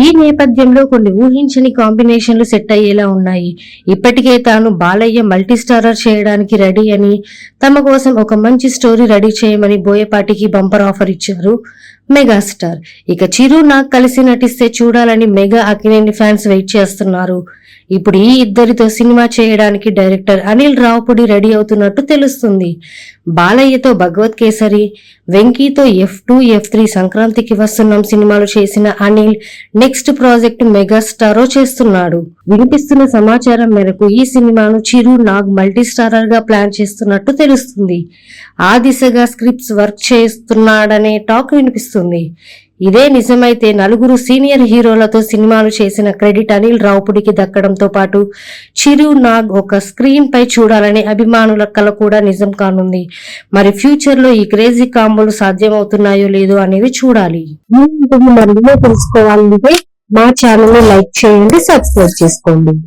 ఈ నేపథ్యంలో కొన్ని ఊహించని కాంబినేషన్లు సెట్ అయ్యేలా ఉన్నాయి. ఇప్పటికే తాను బాలయ్య మల్టీస్టారర్ చేయడానికి రెడీ అని, తమ కోసం ఒక మంచి స్టోరీ రెడీ చేయమని బోయపాటికి బంపర్ ఆఫర్ ఇచ్చారు మెగాస్టార్. ఇక చిరు నాగ్ కలిసి నటిస్తే చూడాలని మెగా అక్కినేని ఫ్యాన్స్ వెయిట్ చేస్తున్నారు. ఇప్పుడు ఈ ఇద్దరితో సినిమా చేయడానికి డైరెక్టర్ అనిల్ రావుపుడి రెడీ అవుతున్నట్టు తెలుస్తుంది. బాలయ్యతో భగవత్ కేసరి, వెంకీతో F2, F3 సంక్రాంతికి వస్తున్నాం సినిమాలు చేసిన అనిల్ నెక్స్ట్ ప్రాజెక్ట్ మెగాస్టారో చేస్తున్నాడు. వినిపిస్తున్న సమాచారం మేరకు ఈ సినిమాను చిరు నాగ్ మల్టీస్టారర్ గా ప్లాన్ చేస్తున్నట్టు తెలుస్తుంది. ఆ దిశగా స్క్రిప్ట్స్ వర్క్ చేస్తున్నాడనే టాక్ వినిపిస్తుంది. ఇదే నిజమైతే నలుగురు సీనియర్ హీరోలతో సినిమాలు చేసిన క్రెడిట్ అనిల్ రావుపుడికి దక్కడంతో పాటు చిరు నాగ్ ఒక స్క్రీన్ పై చూడాలనే అభిమానుల కల కూడా నిజం కానుంది. మరి ఫ్యూచర్ లో ఈ క్రేజీ కాంబోలు సాధ్యమవుతున్నాయో లేదో అనేది చూడాలి. తెలుసుకోవాలంటే మా ఛానల్ ని లైక్ చేయండి, సబ్స్క్రైబ్ చేసుకోండి.